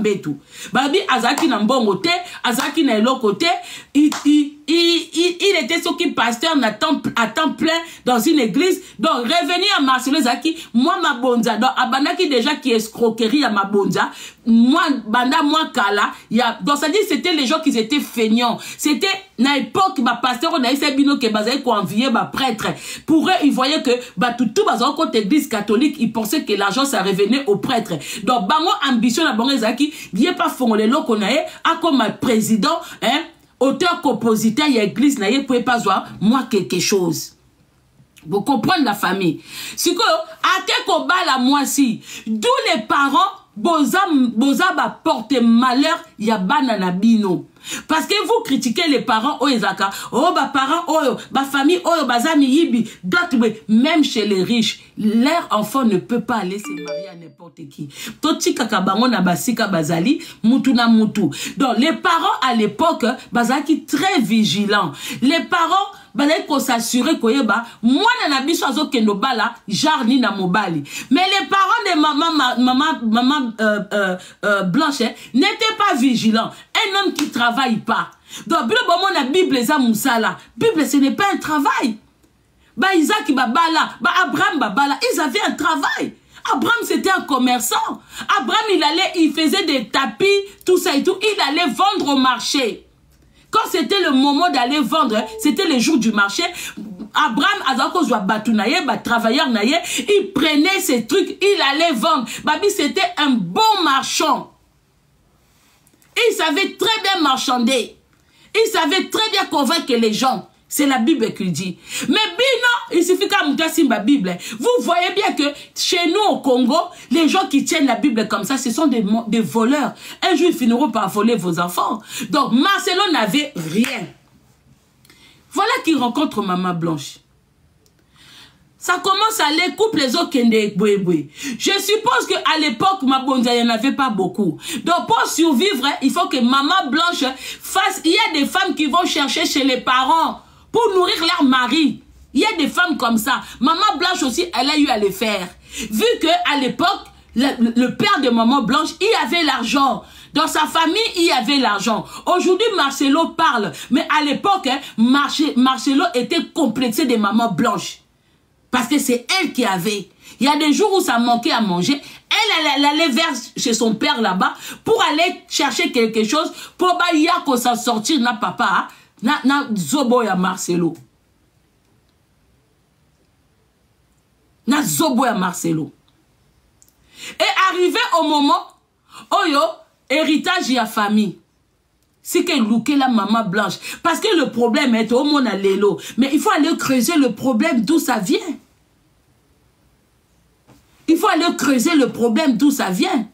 mbetu. Babi azaki na mbongo te, azaki na eloko te, il était ce qui pasteur à temps plein dans une église. Donc, revenir à Marcelo Zaki, moi, ma bonza, donc, Abanaki déjà qui escroquerie à ma bonza, moi, Banda, moi, Kala, donc, ça dit, c'était les gens qui étaient feignants. C'était, na époque, ma pasteur, on a essayé bino que bazay ko envier ma prêtre. Pour eux, ils voyaient que, tout, bazan, contre église catholique, ils pensaient que l'argent, ça revenait aux prêtres. Donc, bango, ambition, la bonne Zaki, bien pas fondé l'eau a comme ma président, hein, auteur, compositeur, il y a église, vous ne pouvez pas voir, moi, quelque chose. Vous comprenez la famille. Si que, à quelque part, la moi, si, d'où les parents, boza ba porte malheur, il y a banana bino. Parce que vous critiquez les parents, oh, ezaka, oh, ba parents, oh, ba famille, oh, bazami, yibi, d'autres, même chez les riches, leur enfant ne peut pas aller se marier à n'importe qui. Toti kakabango na basika bazali, mutu na mutu. Donc, les parents à l'époque, bazaki très vigilants. Les parents, bazali ko s'assurer ko yeba, moi na biso azo kendo bala, jarni na mobali. Mais les parents de maman Blanche n'étaient pas vigilants. Un homme qui travaille pas. Donc, la Bible, Bible, ce n'est pas un travail. Bah, Isaac, Abraham, ils avaient un travail. Abraham, c'était un commerçant. Abraham, il faisait des tapis, tout ça et tout. Il allait vendre au marché. Quand c'était le moment d'aller vendre, c'était le jour du marché. Abraham, travailleur, il prenait ses trucs, il allait vendre. Babi, c'était un bon marchand. Il savait très bien marchander. Il savait très bien convaincre les gens. C'est la Bible qui dit. Mais Bino, il suffit qu'à monter sur ma Bible. Vous voyez bien que chez nous au Congo, les gens qui tiennent la Bible comme ça, ce sont des voleurs. Un jour, ils finiront par voler vos enfants. Donc, Marcelo n'avait rien. Voilà qui rencontre Maman Blanche. Ça commence à aller couper les autres kende boué. Je suppose qu'à l'époque, ma bonza, il n'y en avait pas beaucoup. Donc, pour survivre, il faut que Maman Blanche fasse... Il y a des femmes qui vont chercher chez les parents pour nourrir leur mari. Il y a des femmes comme ça. Maman Blanche aussi, elle a eu à le faire. Vu qu'à l'époque, le père de Maman Blanche, il avait l'argent. Dans sa famille, il y avait l'argent. Aujourd'hui, Marcelo parle. Mais à l'époque, Marcelo était complexé de Maman Blanche. Parce que c'est elle qui avait. Il y a des jours où ça manquait à manger. Elle allait vers chez son père là-bas pour aller chercher quelque chose pour que ça sortir na papa, na zobo ya Marcelo. Na zobo ya Marcelo. Et arrivé au moment où héritage ya famille. C'est que louquer la Maman Blanche. Parce que le problème est au monde à l'élo. Mais il faut aller creuser le problème d'où ça vient. Il faut aller creuser le problème d'où ça vient.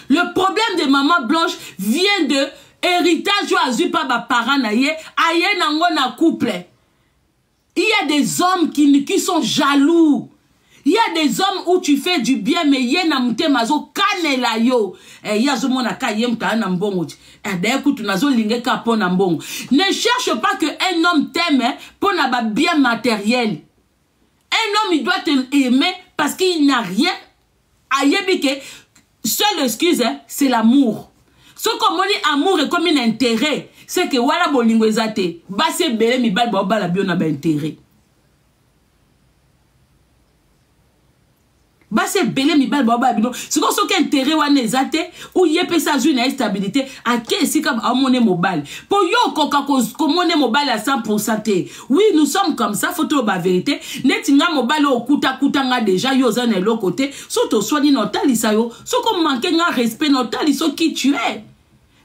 Le problème de Maman Blanche vient de héritage ou azupa ba parents naye, aye nango na couple. Il y a des hommes qui sont jaloux. Il y a des hommes où tu fais du bien, mais il y a des mazo kanela yo. Il y a des hommes ne cherche pas qu'un homme t'aime pour n'avoir bien matériel. Un homme, il doit te aimer parce qu'il n'a rien. Seule excuse, c'est l'amour. Ce qu'on dit amour est comme un intérêt. C'est que voilà bolingo ezate. Basse bele mi bal ba la bio na ba intérêt. Basse bele mi bal ba bino. C'est comme ça qu'intérêt wane ezate ou yepé sa une instabilité à qui si comme amone mobile. Pour yo koka komone mobile à 100%. Oui, nous sommes comme ça, faut trouver la vérité. Netinga mobile au kuta nga déjà yo zan et l'autre côté. Surtout soigner notre lisayo. So comme manquer nga respect notre liso qui tu es.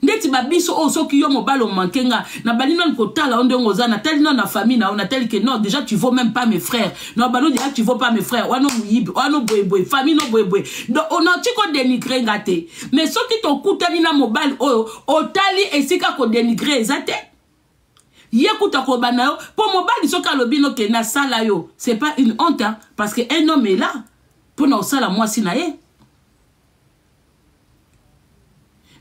Neti babiso o so ki yo mobile mankenga na balino nkotala onde ngoza na tali non na famille na on a tel que non déjà tu vaux même pas mes frères non balo déjà tu vaux pas mes frères wano muyibi wano boy famille no boy donc on a tu ko dénigrer ngate mais so ki to kutani na mobile o tali esika ko dénigrer ezate yekuta ko banayo pour mobile so ka lobino ke na sala yo c'est pas une honte hein, parce que un homme est là pour na sala moi sinaye.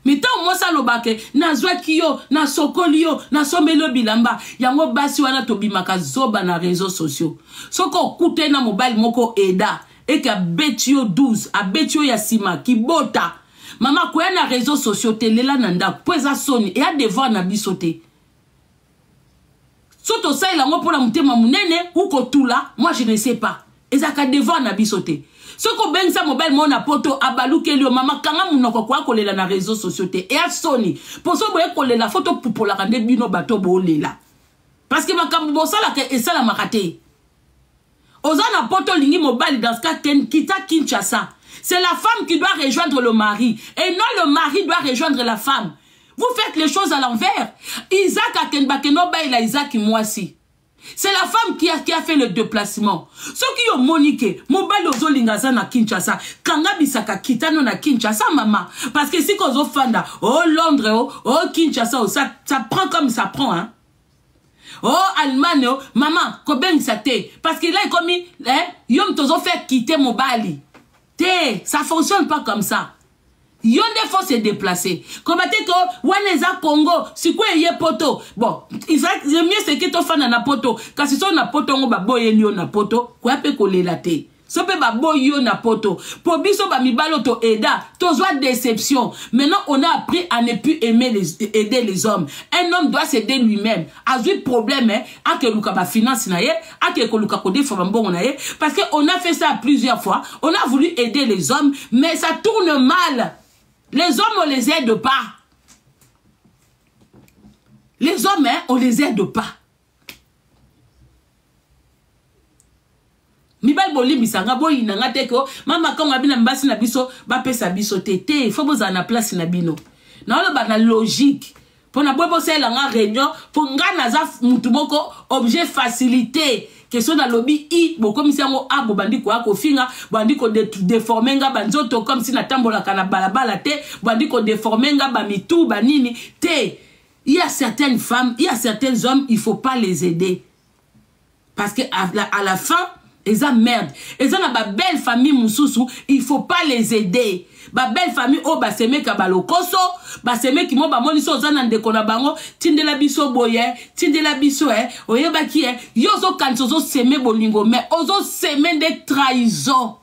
Mais tant moi ça lobake na zwaki yo na sokoli yo na somelo bilamba yango basi wana tobimaka zoba na réseaux sociaux soko kute na mobile moko eda et ka betio 12 a betio ya sima ki bota mama koya na réseaux sociaux telela nanda poza soni et a devoir na bisote soto ça il a pour la mutema munene ou kotula moi je ne sais pas ezaka devoir na bisote soko benza mobile mona poto abalukeli mama kanga munoko kwa kolela na réseaux sociaux te et a soni poso boye kolela photo pupola kande bino bato bolela parce que makambo bosala ke esala makate ozana poto lingi mobile dans ce cas kita Kinshasa c'est la femme qui doit rejoindre le mari et non le mari doit rejoindre la femme. Vous faites les choses à l'envers. Isaac Akenbakeno baila Isaac Mwasi. C'est la femme qui a fait le déplacement. Ceux qui ont moniqué, mobile ozo lingaza na Kinshasa, kanga bisaka kitano na Kinshasa maman. Parce que si kozo fanda, oh Londres, oh Kinshasa, oh, ça prend comme ça prend hein. Oh Allemagne, oh, maman, koben ça te. Parce que là il comme yom tozo fait quitter mobile. Ça fonctionne pas comme ça. Yonde faut se déplacer. Comme que Waneza Congo, si quoi y poto. Bon, le mieux c'est que tu fan na poto. Quand si son na poto on ba boye yo na poto, quoi peut coller la té. So pe ba boye na poto. Pour biso ba mi balo to eda, to zwa déception. Maintenant on a appris à ne plus aider les hommes. Un homme doit s'aider lui-même. A eu problème hein, a que luka ba finance na ye, a que luka ko défo bon na ye parce que on a fait ça plusieurs fois. On a voulu aider les hommes, mais ça tourne mal. Les hommes, on les aide pas. Les hommes, hein, on les aide pas. Mibal boli bisanga boy nanga teko mama quand ngabina mbasi na biso ba pesa biso tete faut boza na place na bino. Na lo ba na logique. Pour na bobo sela nga réunion pour nga na za mutu moko objet facilité. Question na lobby i bo comme si ngo abo bandiko akofinga bandiko déformer nga banzoto comme si na tambola kana balabala te bandiko déformer nga ba mitu banini te. Il y a certaines femmes, il y a certains hommes, il faut pas les aider. Parce que à la fin, ils ont merde. Ils ont ma belle famille mususu, il faut pas les aider. Ba belle famille oh ba seme ka balokoso, ba seme ki mo ba moni so zana ndeko na bango, tindela biso boye, tindela biso oyeba ki yozo kanso zo seme bolingo mais ozo seme de trahison.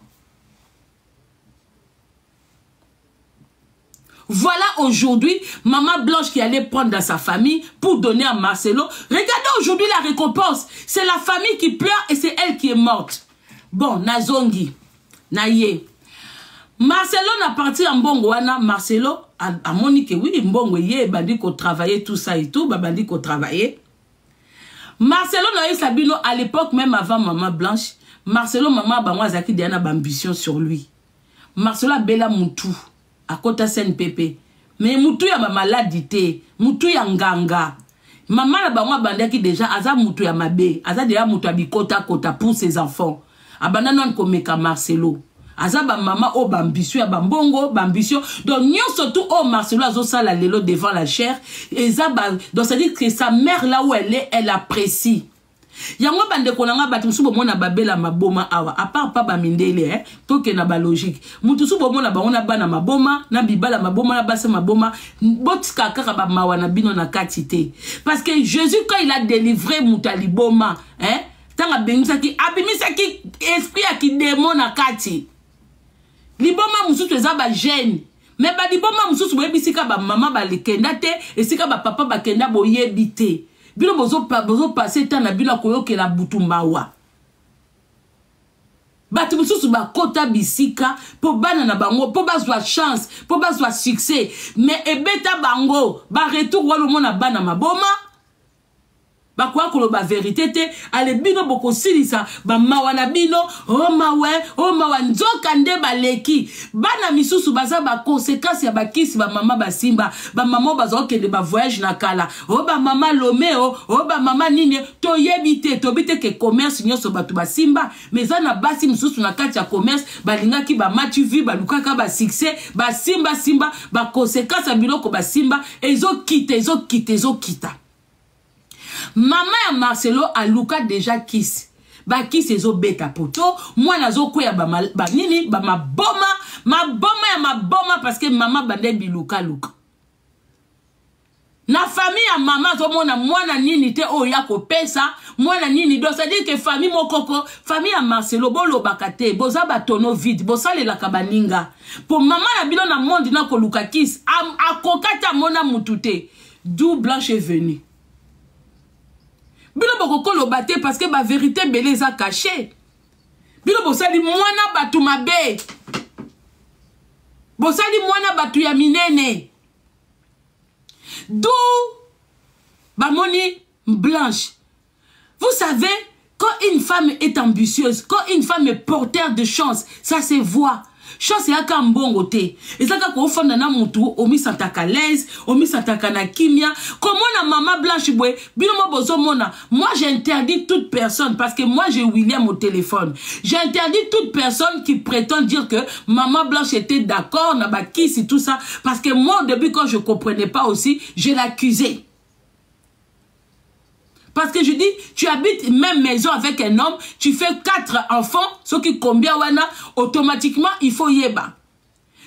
Voilà aujourd'hui, maman Blanche qui allait prendre dans sa famille pour donner à Marcelo. Regardez aujourd'hui la récompense. C'est la famille qui pleure et c'est elle qui est morte. Bon, Nazongi, Naye. Marcelo n'a parti en Mbongoana. Marcelo a monique, oui, Mbongo ye, bandi ko travailler tout ça et tout, bandi ko travailler. Marcelo n'a eu Sabino à l'époque, même avant maman Blanche. Marcelo, maman Bangwa Zaki Diana ambition sur lui. Marcelo a bela moutou. À côté CNPP. Mais moutou ya ma maladité, moutou ya nganga. Maman la bangwa bandaki déjà aza moutou ya mabe, aza déjà moutou ya bikota kota pour ses enfants. Abana non komeka Marcelo. Aza ba maman o bambisio ya bambongo, bambisio. Donc nyon surtout o Marcelo azo sala lelo devant la chair. Et ça donc ça dit que sa mère là où elle est, elle apprécie. Yango bande konanga batusu bomona babela maboma awa à part pas ba mindele to ke na ba logique mutusu bomona ba ona bana maboma na bibala maboma na basa maboma botka kaka ba mawana bino na katité parce que Jésus quand il a délivré mutaliboma tanga bengisaki abimisaki esprit ya ki démon na kati liboma mususu eza ba gêne mais ba liboma mususu boyebisika ba mama ba lekenda te esika ba papa ba kenda boyebite. Bino bozo passer temps na bino koyoke la butumbawa. Batu mususu ba kota bisika po bana na bango po bazwa chance po bazwa succès mais ebeta bango ba retour walo mona bana maboma ba kwa ko ba vérité te ale bino boko silisa ba mawana bino oh mawa nzoka nde baleki bana misusu baza ba conséquences ya ba kisi ba mama basimba ba mama bazo kende ba voyage na kala oh ba mama lomeo oh ba mama nini to yebite to bite ke commerce nyoso batu basimba mais na basi misusu na kati ya commerce balinga ki ba match vie ba lukaka ba succès ba simba ba conséquences ya biloko basimba ezo kita. Maman ya Marcelo a luka déjà kiss. Ba kiss ezo beta poto. Moi nazo koya ba nini ba maboma ya maboma parce que maman bande biluka luka. Na famille ya maman zomona mwana nini te oya ko pesa mwana nini do ça dit que famille mokoko famille ya Marcelo bolo bakate boza batono vide bosale la kabaninga pour maman na bilo na monde na ko lukakis akokata mona mutute d'où Blanche est venue bilo bokoko lo baté parce que ba vérité beleza caché bilo bosali mwana batu mabe bosali mwana batu ya minene. D'où Bamoni Blanche. Vous savez, quand une femme est ambitieuse, quand une femme est porteur de chance, ça se voit. Chance est à mbongo te. Et ça quand on fait na mutu, omi santaka l'aise, omi santaka na kimia. Comment na maman Blanche boy, binomo bozo mona. Moi j'interdis toute personne parce que moi j'ai William au téléphone. J'interdis toute personne qui prétend dire que maman Blanche était d'accord na ba kiss et tout ça parce que moi au début quand je comprenais pas aussi, je l'accusais. Parce que je dis, tu habites même maison avec un homme, tu fais 4 enfants, ce qui combien wana, automatiquement, il faut yeba.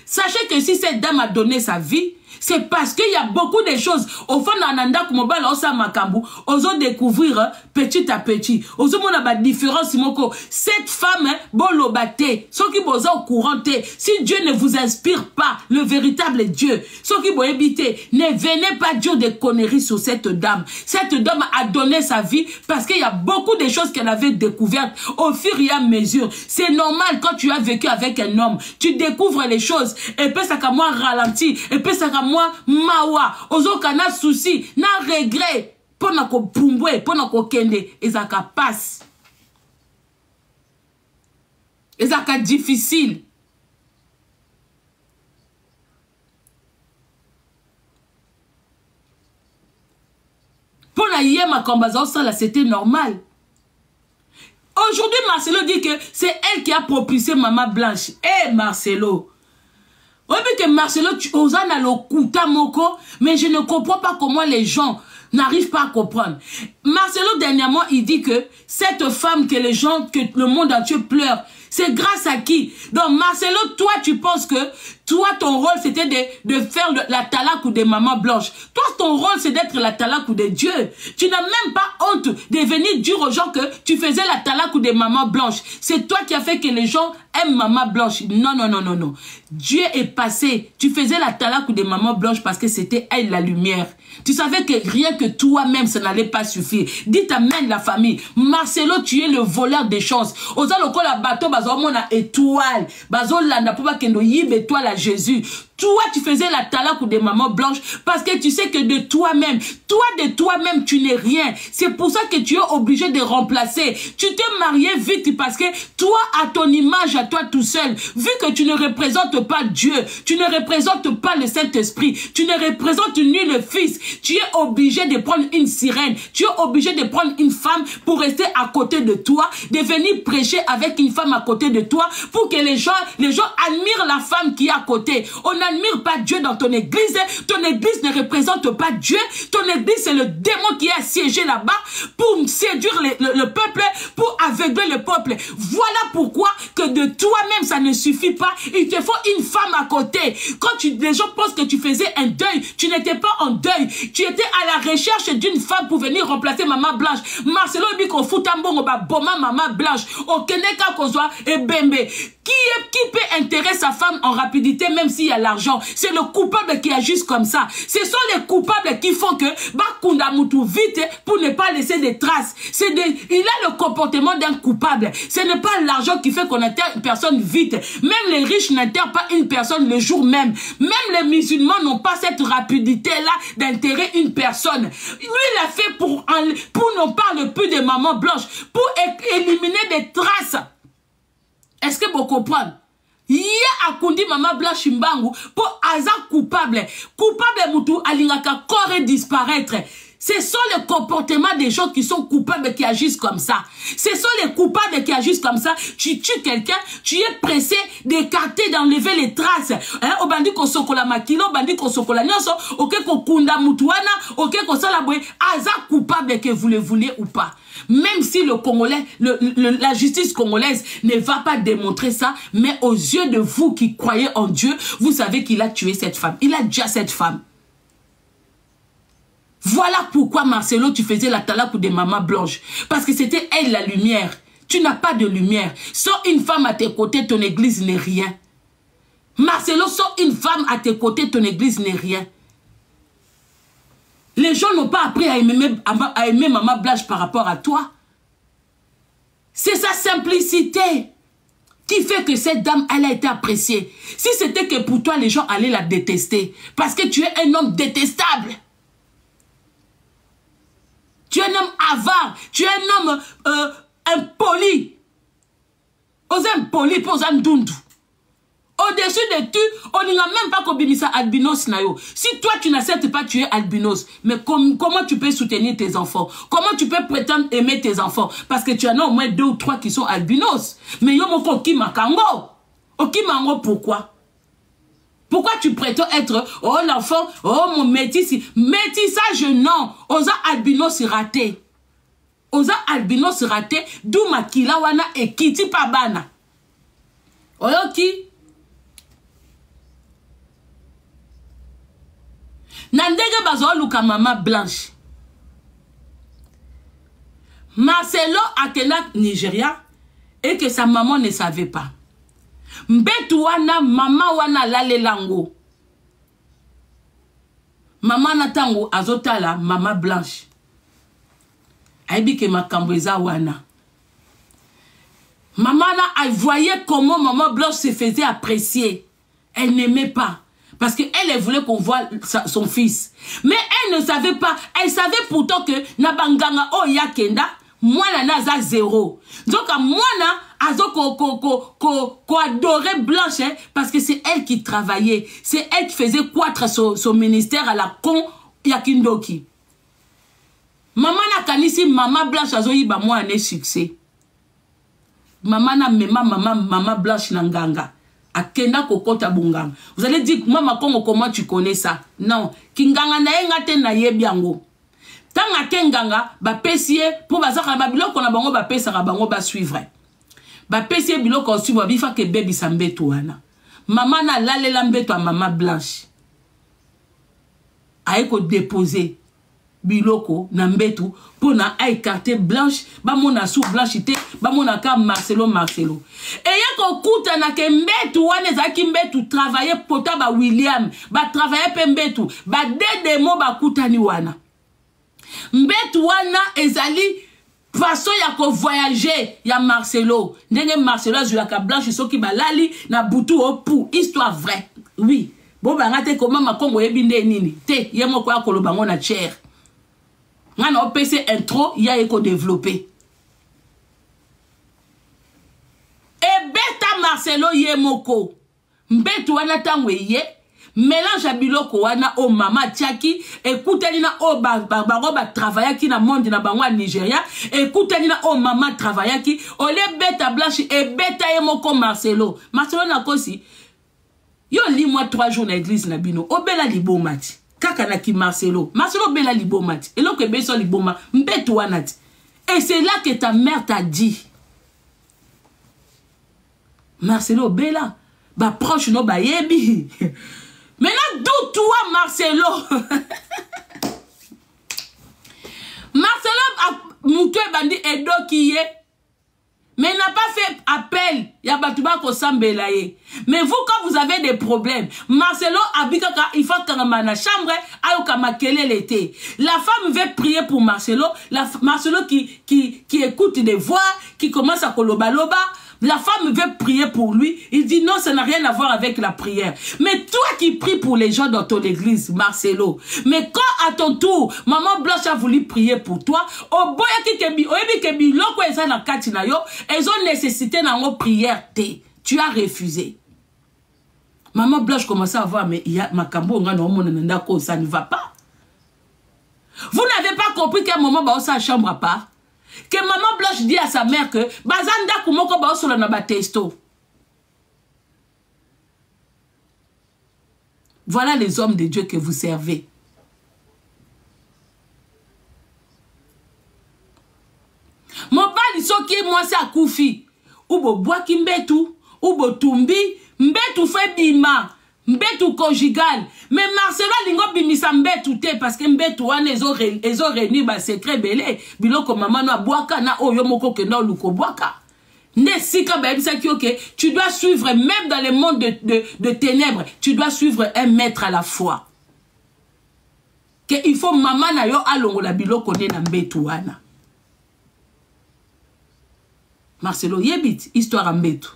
Sachez que si cette dame a donné sa vie, c'est parce qu'il y a beaucoup de choses. Au fond, Ananda Kumobala, Osa Makambu, osons découvrir petit à petit. Osons mon la différence, Moko. Cette femme, bolo bate, ceux qui bosa au courant, si Dieu ne vous inspire pas, le véritable Dieu, ceux qui bosa habiter, ne venez pas dire des conneries sur cette dame. Cette dame a donné sa vie parce qu'il y a beaucoup de choses qu'elle avait découvertes au fur et à mesure. C'est normal quand tu as vécu avec un homme, tu découvres les choses. Et puis ça comme moi ralenti, et puis ça comme moi mawa, ozo kana souci, na regret, pona ko pumbwe, pona ko kende, ezaka passe. Ezaka difficile. Pona yema kombaza ça là c'était normal. Aujourd'hui Marcelo dit que c'est elle qui a propulsé maman Blanche. Eh Marcelo. Oui, mais que Marcelo, tu oses na le kuta moko, mais je ne comprends pas comment les gens n'arrivent pas à comprendre. Marcelo, dernièrement, il dit que cette femme que les gens, que le monde entier pleure, c'est grâce à qui? Donc, Marcelo, toi, tu penses que toi, ton rôle, c'était de faire la talakou de maman Blanche. Toi, ton rôle, c'est d'être la talakou de Dieu. Tu n'as même pas honte de venir dire aux gens que tu faisais la talakou de maman Blanche. C'est toi qui as fait que les gens aiment maman Blanche. Non, non, non, non, non. Dieu est passé. Tu faisais la talakou de maman Blanche parce que c'était elle la lumière. Tu savais que rien que toi-même, ça n'allait pas suffire. Dis amen la famille. Marcelo, tu es le voleur des chances. Oza loko la bateau, bazo mona étoile. Bazo landa pour pas kendo yib étoile à Jésus. Toi, tu faisais la talakou de maman Blanche parce que tu sais que de toi-même, tu n'es rien. C'est pour ça que tu es obligé de remplacer. Tu t'es marié vite parce que toi, à ton image, à toi tout seul, vu que tu ne représentes pas Dieu, tu ne représentes pas le Saint-Esprit, tu ne représentes ni le Fils, tu es obligé de prendre une sirène, tu es obligé de prendre une femme pour rester à côté de toi, de venir prêcher avec une femme à côté de toi pour que les gens admirent la femme qui est à côté. On n'admire pas Dieu dans ton église ne représente pas Dieu, ton église c'est le démon qui est assiégé là-bas pour séduire le peuple, pour aveugler le peuple. Voilà pourquoi que de toi-même ça ne suffit pas, il te faut une femme à côté. Quand les gens pensent que tu faisais un deuil, tu n'étais pas en deuil, tu étais à la recherche d'une femme pour venir remplacer maman Blanche. Marcelo dit qu'on fout un bon boma maman Blanche, au Keneka Kozwa et Bembe. Qui peut intéresser sa femme en rapidité même s'il y a l'argent? C'est le coupable qui agit comme ça. Ce sont les coupables qui font que Bakunda Moutou vite pour ne pas laisser des traces. Il a le comportement d'un coupable. Ce n'est pas l'argent qui fait qu'on enterre une personne vite. Même les riches n'enterrent pas une personne le jour même. Même les musulmans n'ont pas cette rapidité-là d'enterrer une personne. Lui, il a fait pour ne parle plus de maman Blanche, pour éliminer des traces. Est-ce que vous comprenez? Il y a Akundi maman Blanche Mbangu pour hasard coupable. Coupable Moutou alingaka corps disparaître. Ce sont les comportements des gens qui sont coupables qui agissent comme ça. Ce sont les coupables qui agissent comme ça. Tu tues quelqu'un, tu es pressé d'écarter, d'enlever les traces. Au bandit qu'on sokola makilo, au bandit qu'on sokola nyonso, ok qu'on kunda mutuana, ok qu'on salaboué, hasard coupable que vous le voulez ou pas. Même si le Congolais, la justice congolaise ne va pas démontrer ça, mais aux yeux de vous qui croyez en Dieu, vous savez qu'il a tué cette femme. Il a déjà cette femme. Voilà pourquoi, Marcelo, tu faisais la talakou de Maman Blanche. Parce que c'était elle la lumière. Tu n'as pas de lumière. Sans une femme à tes côtés, ton église n'est rien. Marcelo, sans une femme à tes côtés, ton église n'est rien. Les gens n'ont pas appris à aimer Maman Blanche par rapport à toi. C'est sa simplicité qui fait que cette dame, elle a été appréciée. Si c'était que pour toi, les gens allaient la détester. Parce que tu es un homme détestable. Tu es un homme avare. Tu es un homme impoli. Aux impolis pour aux ndundu. Au-dessus de tout, on n'a même pas kobimisa albinos nayo. Si toi tu n'acceptes pas, tu es albinos. Mais comment tu peux soutenir tes enfants? Comment tu peux prétendre aimer tes enfants? Parce que tu en as au moins 2 ou 3 qui sont albinos. Mais yo moko okimakango. Okimango pourquoi? Pourquoi tu prétends être, oh l'enfant, oh mon métis? Métissage non. Osa albinos raté. Osa albinos raté. D'où makila wana et kiti pabana. Oyoki. Nandege bazo luka Maman Blanche. Marcelo akena Nigeria et que sa maman ne savait pas. Mbetu wana mama wana lale lango. Maman natango azotala Maman Blanche. Aibi ke makambo eza wana. Maman elle voyait comment Maman Blanche se faisait apprécier. Elle n'aimait pas. Parce qu'elle voulait qu'on voit son fils. Mais elle ne savait pas. Elle savait pourtant que Nabanganga o yakenda, moi naza 0. Donc moi na azo ko adorait Blanche hein, parce que c'est elle qui travaillait. C'est elle qui faisait croître son ministère à la con yakindoki. Maman na kanisi Maman Blanche azo yiba moi un succès. Maman na mema Maman Blanche nanganga. Akenda kokota bunganga. Vous allez dire, Maman Kongo, comment tu connais ça? Non. Kinganga na engate na yebiango. Tanga kenganga, ba pesie, pour bazaka ba biloko na bango ba pesa bango ba suivre. Ba pesie biloko suivre bifa ke baby sambeto wana. Maman na lale lambeto a Maman Blanche. Aeko déposer biloko na mbetu pour na écarter Blanche, ba mona sous Blanche ité, ba mona ka Marcelo. Et yako kuta na ke mbetu wane zaki mbetu travailler pota ba William, ba travailler pe mbetu, ba dedemo ba kuta ni wana. Mbetu wana ezali façon ya ko voyager ya Marcelo. Ndenge Marcelo azulaka Blanche soki balali na butu opu, histoire vraie. Oui. Bon ba ngate comment makongo yebinde nini? Te yemo kwa koloba ngona chair. On a PC intro, il y a éco développé. Et beta Marcelo Yemoko. Mbetu wana tangwe ye. Mélange à biloko wana o mama tiaki. Écoute nina o ba travailler qui na monde na bangwa Nigeria. Écoute nina o mama travailler qui. Ole beta Blanche et beta Yemoko Marcelo. Marcelo na kosi. Yo li moi 3 jours na église na bino. Obela libo mati. Kaka ki Marcelo bela libomati. Et là que beso liboma mbetu wanati. Et c'est là que ta mère t'a dit. Marcelo bela ba proche no ba yebi. Maintenant d'où toi Marcelo? Marcelo a mouté bandi edo kiye. Mais il n'a pas fait appel. Yabatuba ko sambelaye. Mais vous, quand vous avez des problèmes, Marcelo abikaka, il faut que la chambre ayoka makele l'été. La femme veut prier pour Marcelo. Marcelo qui écoute des voix, qui commence à kolobaloba. La femme veut prier pour lui. Il dit non, ça n'a rien à voir avec la prière. Mais toi qui pries pour les gens dans ton église, Marcelo. Mais quand à ton tour, Maman Blanche a voulu prier pour toi, au boya qui kebi, oyebi kebi, loko eza na kati na yo, elles ont nécessité na ngo prière te. Tu as refusé. Maman Blanche commençait à voir, mais il y a makambo nga no mona ndako, ça ne va pas. Vous n'avez pas compris qu'à un moment, bah, on sa chambre à part. Que Maman Blanche dit à sa mère que bazanda kumoko ba solo na batesto. Voilà les hommes de Dieu que vous servez. Mon père soki moi c'est à Koufi. Ou bo bois ki mbetu, ou bo tumbi, mbetu fait bima. Mbetu conjugal. Mais Marcelo lingo bimisa mbetu te parce que mbetu wana ezo reni ba secret belé. Biloko maman no boaka na oyo moko ke no luko boaka. Ne sika ba ebisa ki ok, tu dois suivre même dans le monde de ténèbres, tu dois suivre un maître à la fois. Que il faut maman na yo alongo la biloko ne na mbetu wana. Marcelo yebit histoire en mbetu.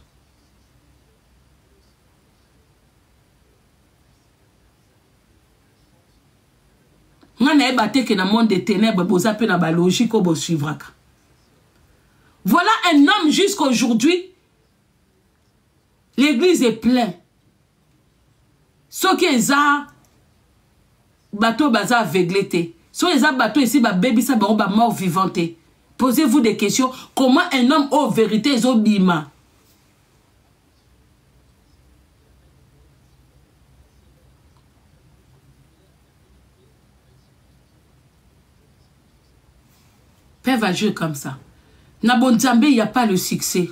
Voilà un homme jusqu'à aujourd'hui. L'église est pleine. Ce qui est ça, bateau baza aveuglé. Ce qui est ça, bateau ici, baby ça, ba mort vivante. Posez-vous des questions. Comment un homme aux vérités est bima? Père va jouer comme ça. Nabonzambe, il n'y a pas le succès.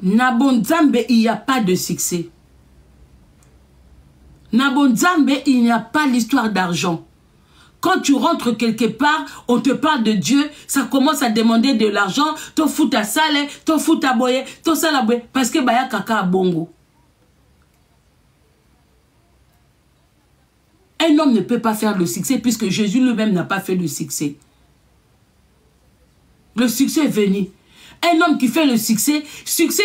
Nabonzambe, il n'y a pas de succès. Nabonzambe, il n'y a pas l'histoire d'argent. Quand tu rentres quelque part, on te parle de Dieu, ça commence à demander de l'argent, t'en fous ta salle, t'en fous ta boye, t'en sala boye, parce que baya kaka a bongo. Un homme ne peut pas faire le succès puisque Jésus lui-même n'a pas fait le succès. Le succès est venu. Un homme qui fait le succès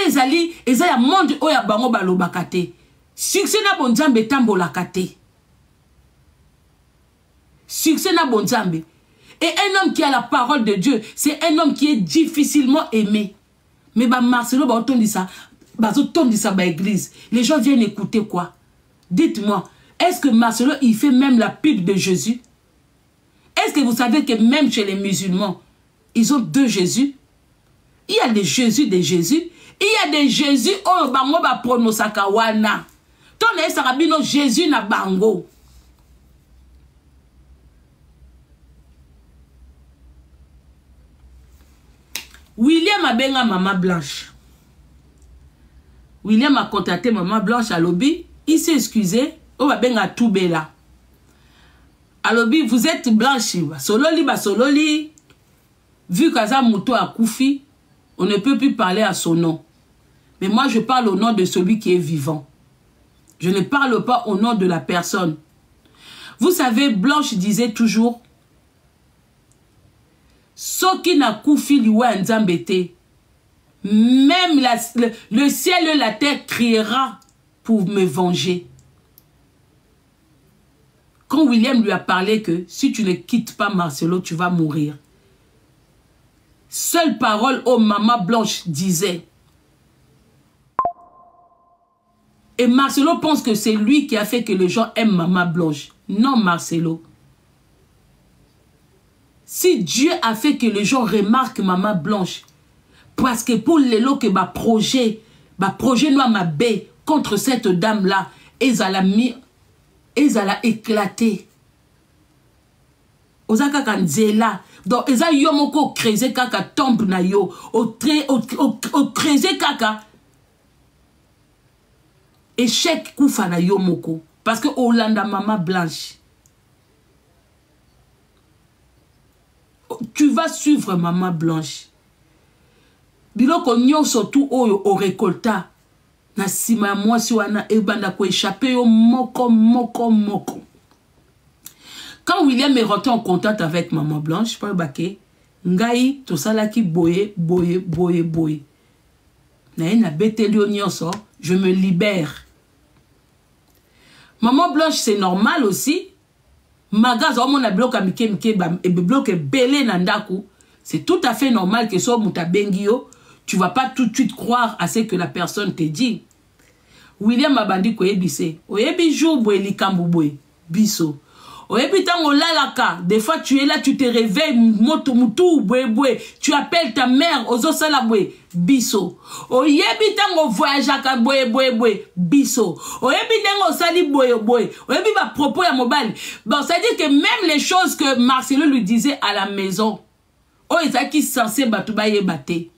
ezali ya monde oya bango balobakate. Succès na bonzambe tambolakate. Succès na bonzambe. Et un homme qui a la parole de Dieu, c'est un homme qui est difficilement aimé. Mais Marcelo ba otondi ça ba église. Les gens viennent écouter quoi? Dites-moi, est-ce que Marcelo il fait même la pub de Jésus? Est-ce que vous savez que même chez les musulmans ils ont deux Jésus? Il y a des Jésus des Jésus. Il y a des Jésus oh bango ba pronosaka wana. Ton esarabino Jésus na bango. William a benga Maman Blanche. William a contacté Maman Blanche à lobby. Il s'est excusé. Oh ba benga Toubela. À lobby, vous êtes blanche. Sololi. Vu qu'Aza Mouto a Koufi, on ne peut plus parler à son nom. Mais moi, je parle au nom de celui qui est vivant. Je ne parle pas au nom de la personne. Vous savez, Blanche disait toujours, Soki na Koufi liwa nzambete, même le ciel et la terre criera pour me venger. Quand William lui a parlé que si tu ne quittes pas Marcelo, tu vas mourir. Seule parole aux Maman Blanche disait. Et Marcelo pense que c'est lui qui a fait que les gens aiment Maman Blanche. Non, Marcelo. Si Dieu a fait que les gens remarquent Maman Blanche, parce que pour les lots que projet noir ma baie contre cette dame-là, ils allaient éclater. Ozaka kanzela. Donc, eza yomoko kreze kaka tombe na yo. Au kreze kaka. Échec koufa na yomoko. Parce que Olanda Maman Blanche. Tu vas suivre Maman Blanche. Biloko nyo surtout au récolta. Na sima moi si wana ebanda ko échapper yo moko. Quand William est rentré en contact avec Maman Blanche, pas baké, ngai to salaki boye. Na betelio nyonso, je me libère. Maman Blanche, c'est normal aussi. Magaz on a bloqué et bloqué belé nandaku. C'est tout à fait normal que soit muta bengio, tu vas pas tout de suite croire à ce que la personne te dit. William abandi ko yebise, oyebi jour boye likambu boye, biso. Oyebi tango lalaka, des fois tu es là, tu te réveilles, moto mutu boye, tu appelles ta mère, ozo sala boye, biso. Oyebi tango voyageaka boye, biso. Oyebi tango sali boye, oyebi ba propos ya mobile. Bon, ça dit que même les choses que Marcelo lui disait à la maison, oh, ils qui censé batuba yebate.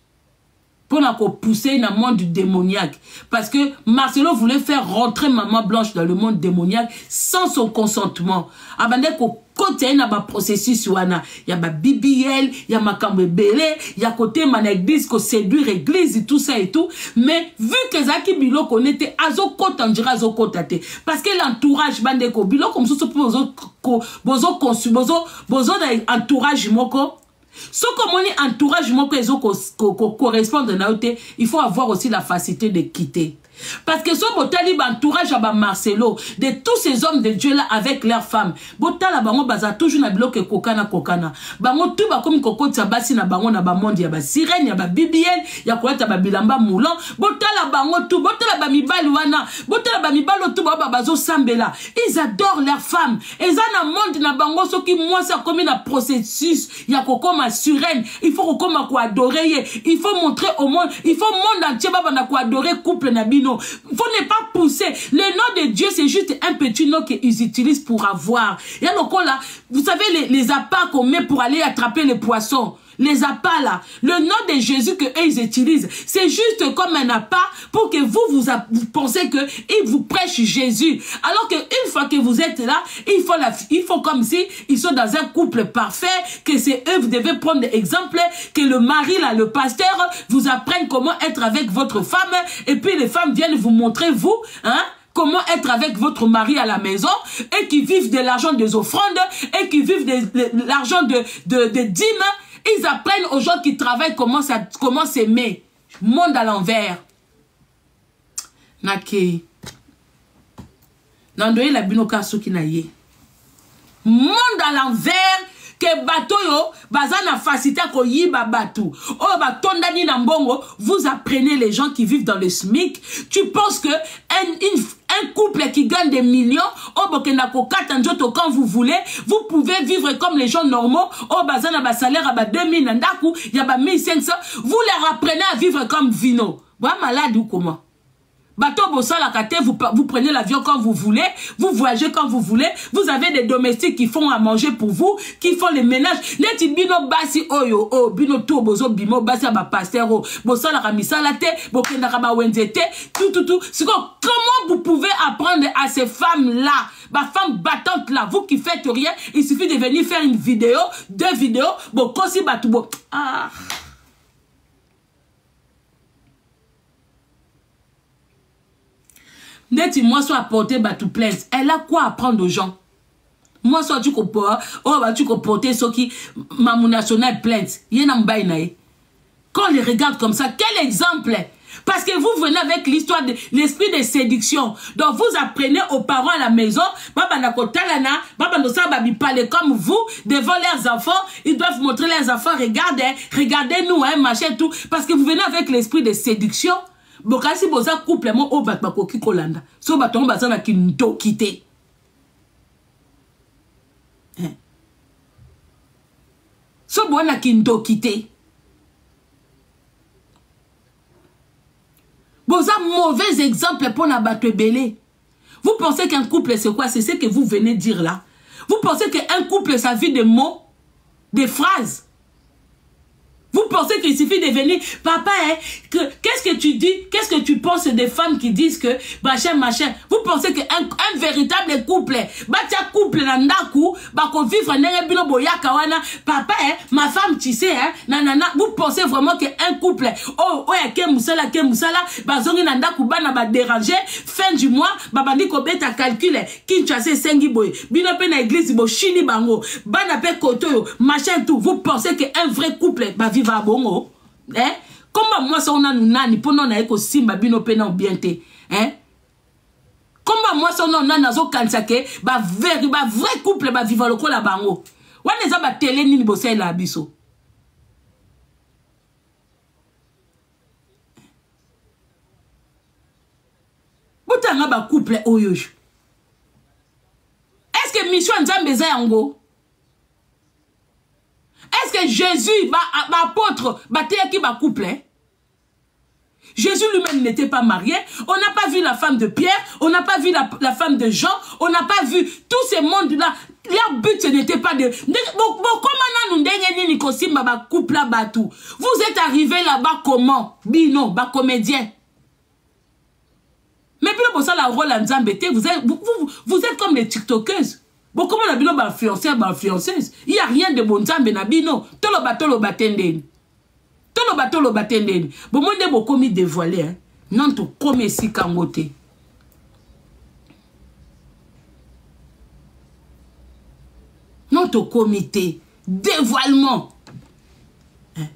pour pousser dans le monde démoniaque. Parce que Marcelo voulait faire rentrer Maman Blanche dans le monde démoniaque sans son consentement. Abandé ko côté na ba processus wana, il y a ba BBL, il y a makambe belé, il y a côté man église ko séduire église et tout ça et tout, mais vu que Zaki Bilo connaissait azo kota ndira azo kota te parce que l'entourage bande ko Bilo comme ça bozo entourage moko. Ce comme on est entourage moko ezo correspondre na ote, il faut avoir aussi la facilité de quitter. Parce que ce botali entourage à Marcelo, de tous ces hommes de Dieu là avec leurs femmes. Botala bango baza toujours na bloqué kokana. Bango tout ba comme koko tabasi na bango na ba monde ya ba sirène ya ba bibiel ya kolata ba bilamba moulant. Botala bango tout, botala ba mibali wana, botala ba mibalo tout ba bazo sambela. Ils adorent leurs femmes. Et ça na monde na bango so qui moi ça comme un processus ya koko ma sirène. Il faut koko ko adorer, il faut montrer au monde, il faut monde entier ba na ko adorer couple na bino. Il faut ne pas pousser. Le nom de Dieu, c'est juste un petit nom qu'ils utilisent pour avoir. Il y a le là, vous savez, les appâts qu'on met pour aller attraper les poissons. Les appâts là, le nom de Jésus que eux ils utilisent, c'est juste comme un appât pour que vous pensez que ils vous prêchent Jésus. Alors que une fois que vous êtes là, il faut comme si ils sont dans un couple parfait, que c'est eux vous devez prendre exemple, que le mari là, le pasteur, vous apprenne comment être avec votre femme, et puis les femmes viennent vous montrer vous, hein, comment être avec votre mari à la maison, et qui vivent de l'argent des offrandes, et qui vivent de l'argent de dîmes. Ils apprennent aux gens qui travaillent comment s'aimer. Monde à l'envers. Nakei. Nandoye la binoka soki na ye. Monde à l'envers. Que bateau yo, bazana facilité ko yiba batou. Oh ba tondani na mbongo, vous apprenez les gens qui vivent dans le SMIC. Tu penses que un couple qui gagne des millions, oh bokena ko katanjoto quand vous voulez, vous pouvez vivre comme les gens normaux. Oh bazana ba salaire à ba 2000 nandaku, ya ba 1500, vous leur apprenez à vivre comme Vino. Bah malade ou comment? Bateau Bossala Kate, vous prenez l'avion quand vous voulez, vous voyagez quand vous voulez, vous avez des domestiques qui font à manger pour vous, qui font les ménages. Les bino basi oyo, oh, bino tout, bozo bimo basi à ma pasteur, Bossala Kamisala te, Bokenda Kaba Wenzete, tout. Comment vous pouvez apprendre à ces femmes-là, ma femme battante là, vous qui faites rien, il suffit de venir faire une vidéo, 2 vidéos, bon, kosi batoubo. Ah. Neti moi soit apporter batou plaise. Elle a quoi apprendre aux gens? Moi soit tu comprends, oh bah tu comporter ce qui mamou national plainte. Yena mbaye nae. Quand on les regarde comme ça, quel exemple? Parce que vous venez avec l'histoire de l'esprit de séduction. Donc vous apprenez aux parents à la maison, baba nakotalana, baba nosa babi parler comme vous devant leurs enfants, ils doivent montrer leurs enfants, regardez-nous hein, machin tout parce que vous venez avec l'esprit de séduction. Bokasi boza couple mo o bat bakoki kolanda. So baton bazana ki ndo kite. So bona ki ndo kite. Boza mauvais exemple pour na batwe belé. Vous pensez qu'un couple c'est quoi? C'est ce que vous venez dire là. Vous pensez qu'un couple ça vit de mots, des phrases. Vous pensez qu'il suffit de venir, papa, hein, qu'est-ce que tu dis, qu'est-ce que tu penses des femmes qui disent que, machin. Vous pensez qu'un véritable couple, couple nandaku, bako vivre nenge bino boyaka wana, papa, hein, ma femme, tu sais, hein, nanana, vous pensez vraiment qu'un couple, ke musala, bazongi nandaku, bana ba déranger, fin du mois, babandi ko beta calcule, kinchase sengi boy, bino pe na église bo chini bango, bana pe koto, machin tout, vous pensez qu'un vrai couple, viva bongo, hein? Comment moi ça on a nani pour non eko simba bino pena obiente, hein? Comment moi ça on a nazo kansake ba vrai couple ba viva loko la bango. Wana za ba télé nini bossé la biso. Botanga ba couple oyo. Est-ce que mission nzambe za yango? Est-ce que Jésus, apôtre, qui va couple? Jésus lui-même n'était pas marié. On n'a pas vu la femme de Pierre. On n'a pas vu la femme de Jean. On n'a pas vu tous ces mondes-là. Leur but, ce n'était pas de... Vous êtes arrivés là-bas comment? Bino, bas comédien. Mais puis pour ça, la rôle en Zambété, vous êtes comme les TikTokeuses. Bon, comment la bino ba influenceuse? Il n'y a rien de bon Zambé na bino. Tolo batenden. Bon, moi, je commis dévoilé. Hein. Non, tu comme si kangote. Non, tu comité. Dévoilement. Hein.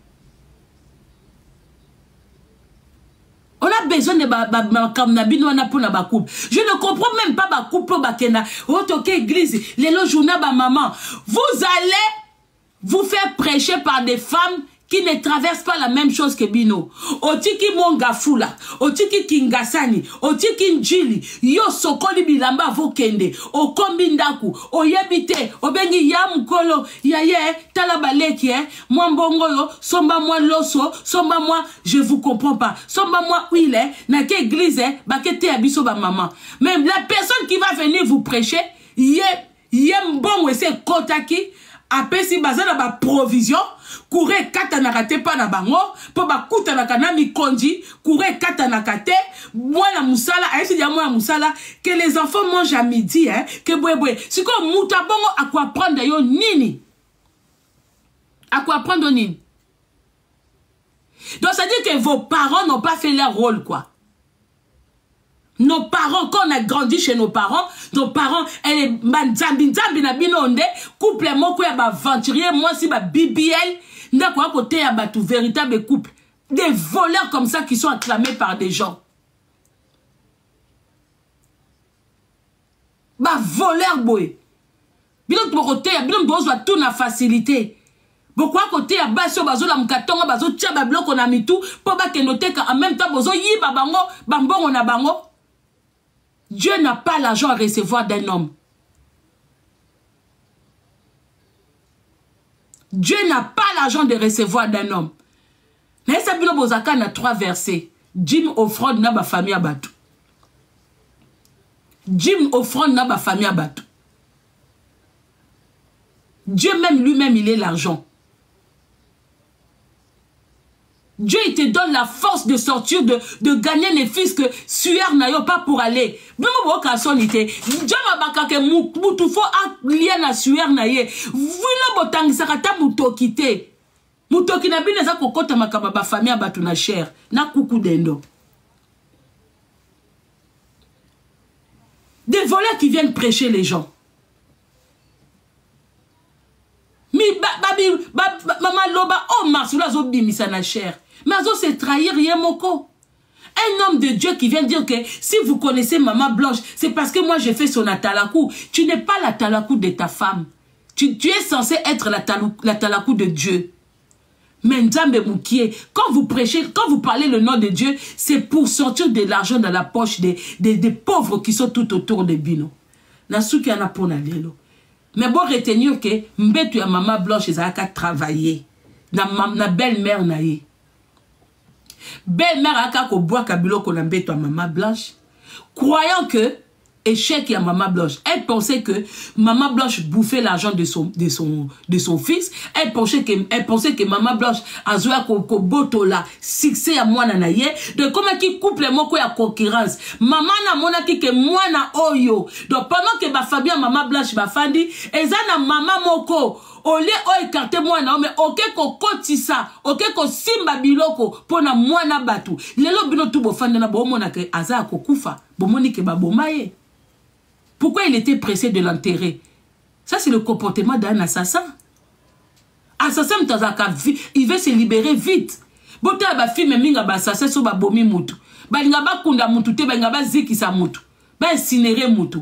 On a besoin de coupe. Je ne comprends même pas ma coupe bakena. Otoke église, les lojouna ba maman. Vous allez vous faire prêcher par des femmes qui ne traversent pas la même chose que Bino. Otiki Mongafula, Otiki Kingasani, Otiki Njili, Yo Sokoli Bilamba Vokende, Okombindaku, Oyebite, Obengi Yamukolo, Yaye, Talabaleki, Mwambongoyo, Somba moi Loso, Somba moi, je vous comprends pas. Somba moi Huile, Nake Église, Bakete Abiso ba maman. Même la personne qui va venir vous prêcher, Yembon Wese Kotaki, après si bazana ba provision, Kouré katanakate pa na bango, po ba kutanaka na mikondi, kouré katanakate, moi la moussala, aïsi dia moi la moussala, que les enfants mangent à midi, hein, que boué. Si comme mouta bongo, à quoi prendre yo nini? À quoi prendre nini? Donc ça dit que vos parents n'ont pas fait leur rôle, quoi. Nos parents, quand on a grandi chez nos parents, elle est couple moko ya aventurier, moi si ba BBL, n'a quoi côté ya ba tout véritable couple. Des voleurs comme ça qui sont acclamés par des gens. Ba voleur boy. Bilon to côté ya bilon bozo a tout na facilité. Pourquoi côté ya baso bazo la mkatongo bazo tia ba bloc on a mis tout pour ba ke noter en même temps bozo yi ba bango bambongo na bango. Dieu n'a pas l'argent à recevoir d'un homme. Dieu n'a pas l'argent de recevoir d'un homme. Mais ça bilo bozaka na 3 versets. Jim offrande na ba famille abatu. Jim offrande na ba famille abatu. Dieu même lui-même il est l'argent. Dieu, il te donne la force de sortir, de gagner les fils que sueur n'a pas pour aller. Dieu m'a bakake moutufo a lien na sueur na ye. Vilo botang sakata moutokite. Moutoki na bine za kokota makaba ba famille abatu na cher. Na kuku dendo. Des voleurs qui viennent prêcher les gens. Mi maman loba oh marsula zo bimisa na cher. Mais azo c'est trahir rien moko. Un homme de Dieu qui vient dire que si vous connaissez Maman Blanche, c'est parce que moi j'ai fait son atalakou. Tu n'es pas l'atalakou de ta femme. Tu es censé être l'atalakou de Dieu. Mais Nzambe Moukié, quand vous prêchez, quand vous parlez le nom de Dieu, c'est pour sortir de l'argent dans la poche des pauvres qui sont tout autour de Bino. Nasuki anapona lelo. Mais bon retenir que Mbetu ya Maman Blanche ezaka travailler. Na belle-mère naïe. Belle-mère a ko bois kabilo ko na Mbetu ya Maman Blanche. Croyant que échec à Maman Blanche. Elle pensait que Maman Blanche bouffait l'argent de son fils. Elle pensait que Maman Blanche a joué à boto là, succès à moi nanaye. De comment qui couple moko ya concurrence. Maman na mona ki que moi na oyo. Donc pendant que ma famille Maman Blanche ba fandi, eza na maman moko. Au lieu de écarter moi na mais ok ko kotisa, ok ko simba biloko pona moi na batu. Lelo bino tu bo fandi na bo mona ke aza ko kufa. Bo moni ke ba bomaye. Pourquoi il était pressé de l'enterrer? Ça, c'est le comportement d'un assassin. Assassin, il veut se libérer vite. Bote ba fille minga ba assassin so ba bomi mutu. Ba linga ba kunda mutu te ba linga ba ziki sa mutu. Ba incinérer mutu.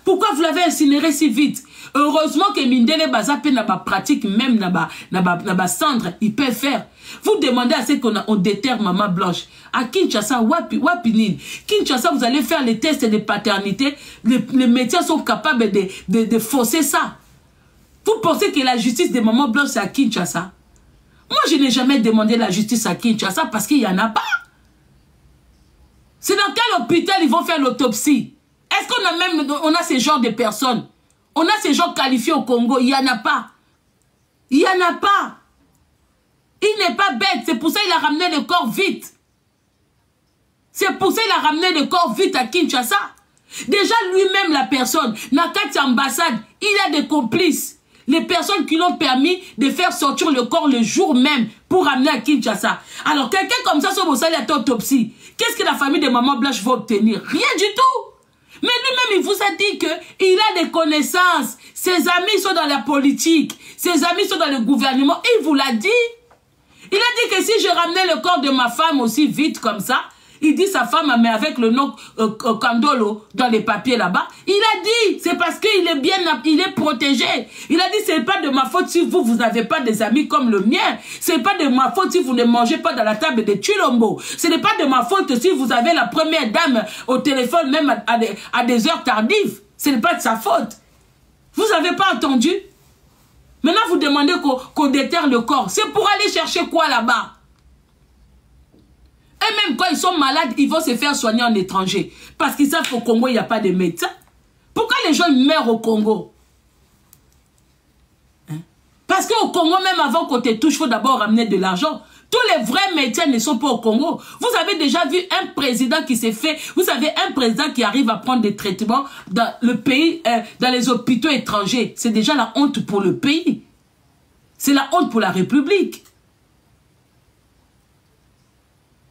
Pourquoi vous l'avez incinéré si vite? Heureusement que Mindele Baza na ba pratique même na ba cendre, il peut faire. Vous demandez à ce qu'on déterre Maman Blanche. À Kinshasa, Wapinin. Kinshasa, vous allez faire les tests de paternité. Les médecins sont capables de forcer ça. Vous pensez que la justice de Maman Blanche, c'est à Kinshasa? Moi, je n'ai jamais demandé la justice à Kinshasa parce qu'il n'y en a pas. C'est dans quel hôpital ils vont faire l'autopsie? Est-ce qu'on a ces genres de personnes? On a ces gens qualifiés au Congo? Il n'y en a pas. Il n'y en a pas. Il n'est pas bête. C'est pour ça qu'il a ramené le corps vite. C'est pour ça qu'il a ramené le corps vite à Kinshasa. Déjà lui-même, la personne, dans cette ambassade, il a des complices. Les personnes qui l'ont permis de faire sortir le corps le jour même pour ramener à Kinshasa. Alors, quelqu'un comme ça, sur vos salles à autopsie, qu'est-ce que la famille de Maman Blanche va obtenir? Rien du tout. Mais lui-même, il vous a dit qu'il a des connaissances. Ses amis sont dans la politique. Ses amis sont dans le gouvernement. Il vous l'a dit. Il a dit que si je ramenais le corps de ma femme aussi vite comme ça, il dit sa femme, mais avec le nom Kandolo dans les papiers là-bas, il a dit, c'est parce qu'il est bien, il est protégé. Il a dit, c'est pas de ma faute si vous n'avez pas des amis comme le mien. C'est pas de ma faute si vous ne mangez pas dans la table de Chilombo. Ce n'est pas de ma faute si vous avez la première dame au téléphone, même à des heures tardives. Ce n'est pas de sa faute. Vous n'avez pas entendu? Maintenant, vous demandez qu'on déterre le corps. C'est pour aller chercher quoi là-bas? Et même quand ils sont malades, ils vont se faire soigner en étranger. Parce qu'ils savent qu'au Congo, il n'y a pas de médecins. Pourquoi les gens meurent au Congo? Parce qu'au Congo, même avant qu'on te touche, il faut d'abord ramener de l'argent. Tous les vrais médecins ne sont pas au Congo. Vous avez déjà vu un président qui s'est fait... Vous savez, un président qui arrive à prendre des traitements dans le pays, dans les hôpitaux étrangers. C'est déjà la honte pour le pays. C'est la honte pour la République.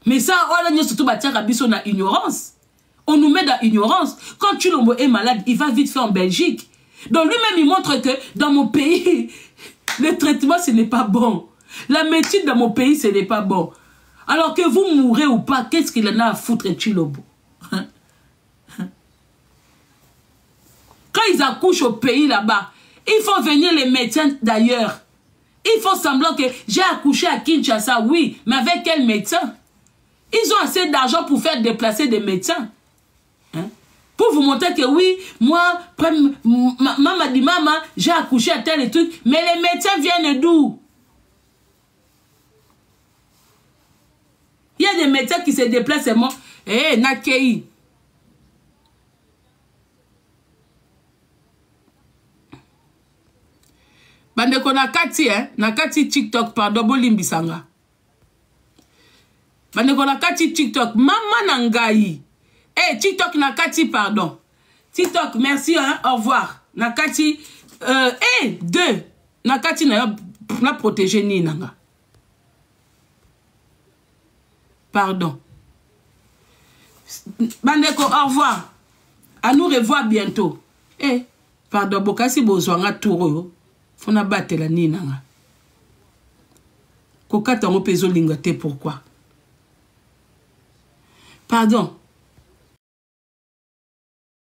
Mais ça, on a surtout on a ignorance. On nous met dans l'ignorance. Quand Chilombo est malade, il va vite faire en Belgique. Donc lui-même, il montre que dans mon pays, le traitement, ce n'est pas bon. La médecine dans mon pays, ce n'est pas bon. Alors que vous mourrez ou pas, qu'est-ce qu'il en a à foutre, Chilombo? Quand ils accouchent au pays là-bas, il faut venir les médecins d'ailleurs. Il faut semblant que j'ai accouché à Kinshasa, oui, mais avec quel médecin? Ils ont assez d'argent pour faire déplacer des médecins. Pour vous montrer que oui, moi, maman dit, maman, j'ai accouché à tel et truc, mais les médecins viennent d'où? Il y a des médecins qui se déplacent et moi, Nakei. Bandeko nakati, nakati TikTok, pardon, bolimbisanga. Bandeko nakati TikTok, maman nangai. TikTok nakati, pardon. TikTok, merci, au revoir. Nakati, deux. Nakati na protégé ni nanga. Pardon. Bandeko, au revoir. À nous revoir bientôt. Pardon, bokasi bozwanga touro. Fona battre la ni nanga. Kokata ngo pezo lingate pourquoi? Pardon.